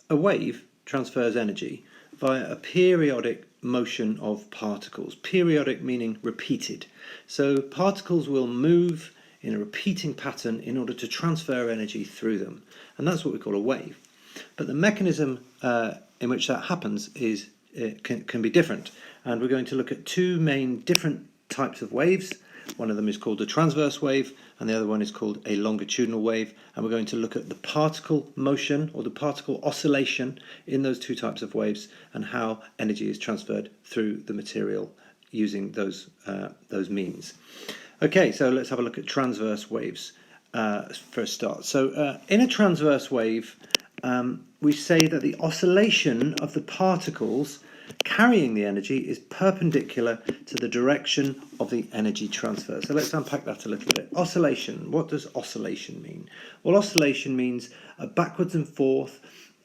A wave transfers energy via a periodic motion of particles. Periodic meaning repeated. So particles will move in a repeating pattern in order to transfer energy through them. And that's what we call a wave. But the mechanism in which that happens can be different. And we're going to look at two main different types of waves. One of them is called a transverse wave, and the other one is called a longitudinal wave. And we're going to look at the particle motion or the particle oscillation in those two types of waves and how energy is transferred through the material using those means. Okay, so let's have a look at transverse waves for a start. So in a transverse wave, we say that the oscillation of the particles carrying the energy is perpendicular to the direction of the energy transfer. So let's unpack that a little bit. Oscillation. What does oscillation mean? Well, oscillation means a backwards and forth,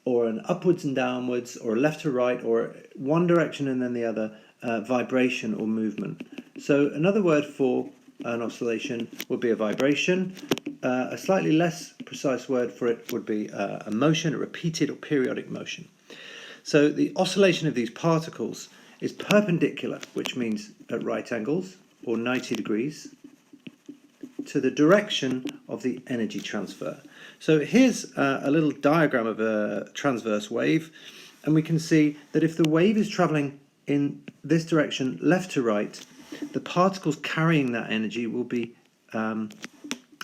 or an upwards and downwards, or a left to right, or one direction and then the other, vibration or movement. So another word for an oscillation would be a vibration. A slightly less precise word for it would be a motion, a repeated or periodic motion. So the oscillation of these particles is perpendicular, which means at right angles or 90 degrees, to the direction of the energy transfer. So here's a little diagram of a transverse wave, and we can see that if the wave is travelling in this direction, left to right, the particles carrying that energy will be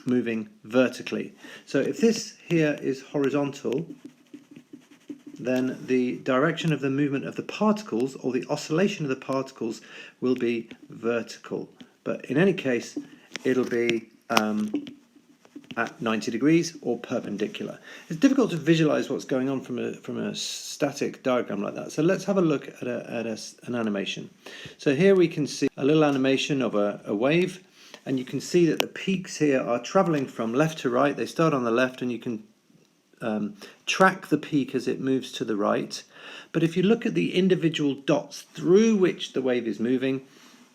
moving vertically. So if this here is horizontal, then the direction of the movement of the particles, or the oscillation of the particles, will be vertical. But in any case, it'll be at 90 degrees or perpendicular. It's difficult to visualize what's going on from a static diagram like that. So let's have a look at an animation. So here we can see a little animation of a wave, and you can see that the peaks here are traveling from left to right. They start on the left, and you can track the peak as it moves to the right. But if you look at the individual dots through which the wave is moving,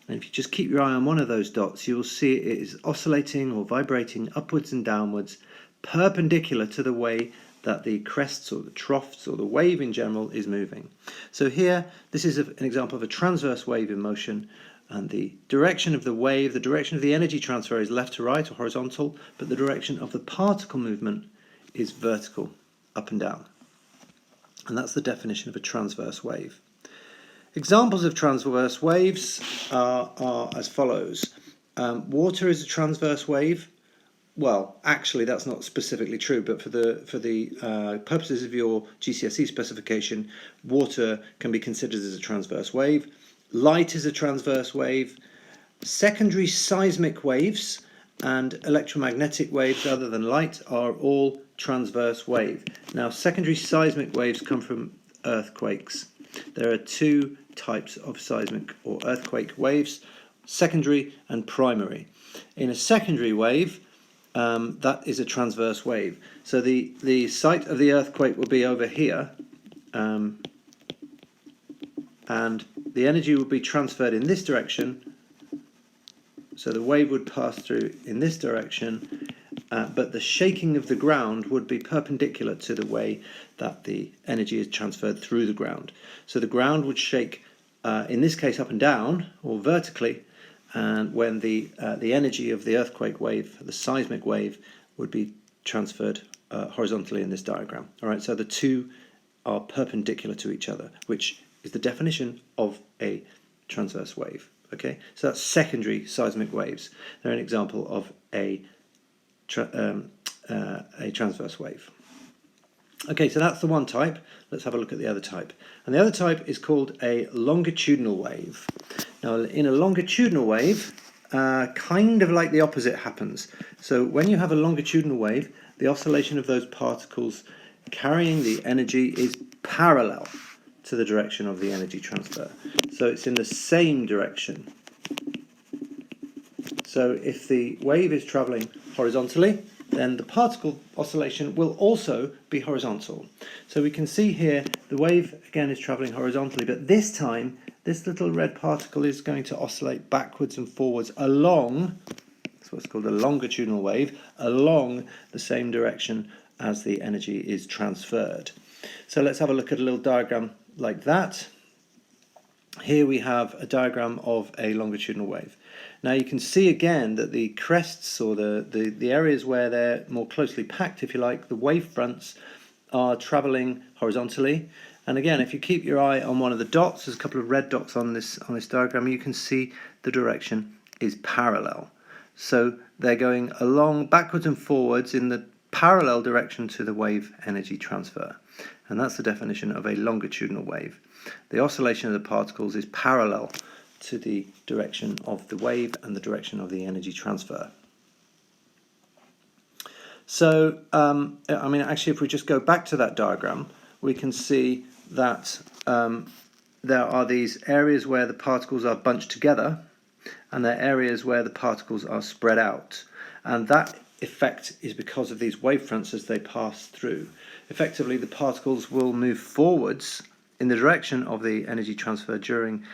and if you just keep your eye on one of those dots, you will see it is oscillating or vibrating upwards and downwards, perpendicular to the way that the crests or the troughs or the wave in general is moving. So here, this is an example of a transverse wave in motion, and the direction of the wave, the direction of the energy transfer is left to right or horizontal, but the direction of the particle movement is vertical, up and down. And that's the definition of a transverse wave. Examples of transverse waves are as follows. Water is a transverse wave. Well, actually that's not specifically true, but for the purposes of your GCSE specification, water can be considered as a transverse wave. Light is a transverse wave. Secondary seismic waves and electromagnetic waves other than light are all transverse wave. Now, secondary seismic waves come from earthquakes. There are two types of seismic or earthquake waves, secondary and primary. In a secondary wave, that is a transverse wave. So the site of the earthquake will be over here, and the energy will be transferred in this direction. So the wave would pass through in this direction, but the shaking of the ground would be perpendicular to the way that the energy is transferred through the ground. So the ground would shake, in this case up and down, or vertically, and when the energy of the earthquake wave, the seismic wave, would be transferred horizontally in this diagram. All right, so the two are perpendicular to each other, which is the definition of a transverse wave. Okay, so that's secondary seismic waves. They're an example of a transverse wave. Okay, so that's the one type. Let's have a look at the other type. And the other type is called a longitudinal wave. Now, in a longitudinal wave, kind of like the opposite happens. So when you have a longitudinal wave, the oscillation of those particles carrying the energy is parallel to the direction of the energy transfer. So it's in the same direction. So if the wave is traveling horizontally, then the particle oscillation will also be horizontal. So we can see here the wave again is traveling horizontally, but this time this little red particle is going to oscillate backwards and forwards along, that's what's called a longitudinal wave, along the same direction as the energy is transferred. So let's have a look at a little diagram like that. Here we have a diagram of a longitudinal wave. Now you can see again that the crests, or the areas where they're more closely packed, if you like, the wave fronts are travelling horizontally. And again, if you keep your eye on one of the dots, there's a couple of red dots on this diagram, you can see the direction is parallel. So they're going along backwards and forwards in the parallel direction to the wave energy transfer. And that's the definition of a longitudinal wave. The oscillation of the particles is parallel to the direction of the wave and the direction of the energy transfer. So, I mean, actually, if we just go back to that diagram, we can see that there are these areas where the particles are bunched together, and there are areas where the particles are spread out. And that effect is because of these wavefronts as they pass through. Effectively, the particles will move forwards in the direction of the energy transfer during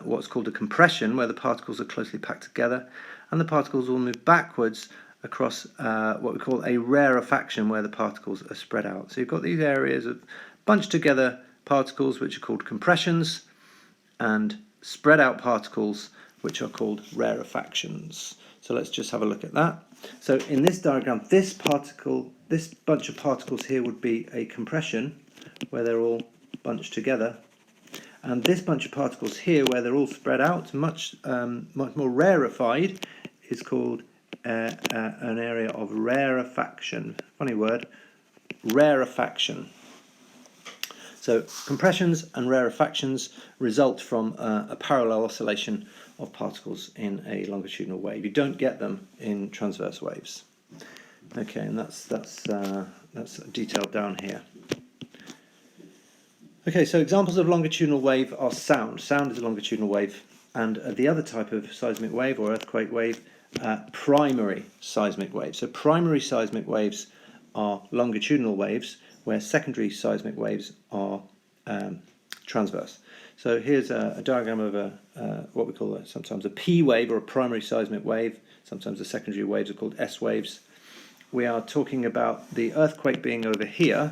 what's called a compression, where the particles are closely packed together, and the particles will move backwards across what we call a rarefaction, where the particles are spread out. So you've got these areas of bunched together particles, which are called compressions, and spread out particles, which are called rarefactions. So let's just have a look at that. So in this diagram, this bunch of particles here would be a compression, where they're all bunched together, and this bunch of particles here, where they're all spread out, much more rarefied, is called an area of rarefaction. Funny word, rarefaction. So compressions and rarefactions result from a parallel oscillation of particles in a longitudinal wave. You don't get them in transverse waves. Okay, and that's detailed down here. Okay, so examples of longitudinal wave are sound. Sound is a longitudinal wave, and the other type of seismic wave or earthquake wave, primary seismic waves. So primary seismic waves are longitudinal waves, where secondary seismic waves are transverse. So here's a diagram of what we call sometimes a P wave, or a primary seismic wave. Sometimes the secondary waves are called S waves. We are talking about the earthquake being over here,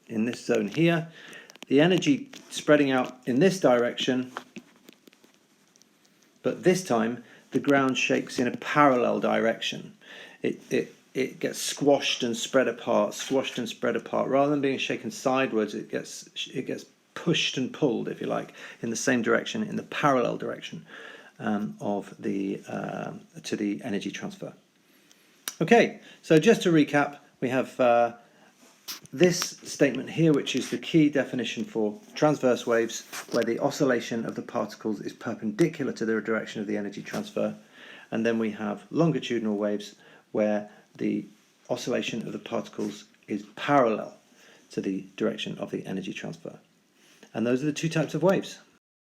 in this zone here, the energy spreading out in this direction, but this time the ground shakes in a parallel direction. It gets squashed and spread apart, rather than being shaken sideways. It gets pushed and pulled, if you like, in the same direction, in the parallel direction to the energy transfer. Okay, so just to recap, we have this statement here, which is the key definition for transverse waves, where the oscillation of the particles is perpendicular to the direction of the energy transfer. And then we have longitudinal waves, where the oscillation of the particles is parallel to the direction of the energy transfer. And those are the two types of waves.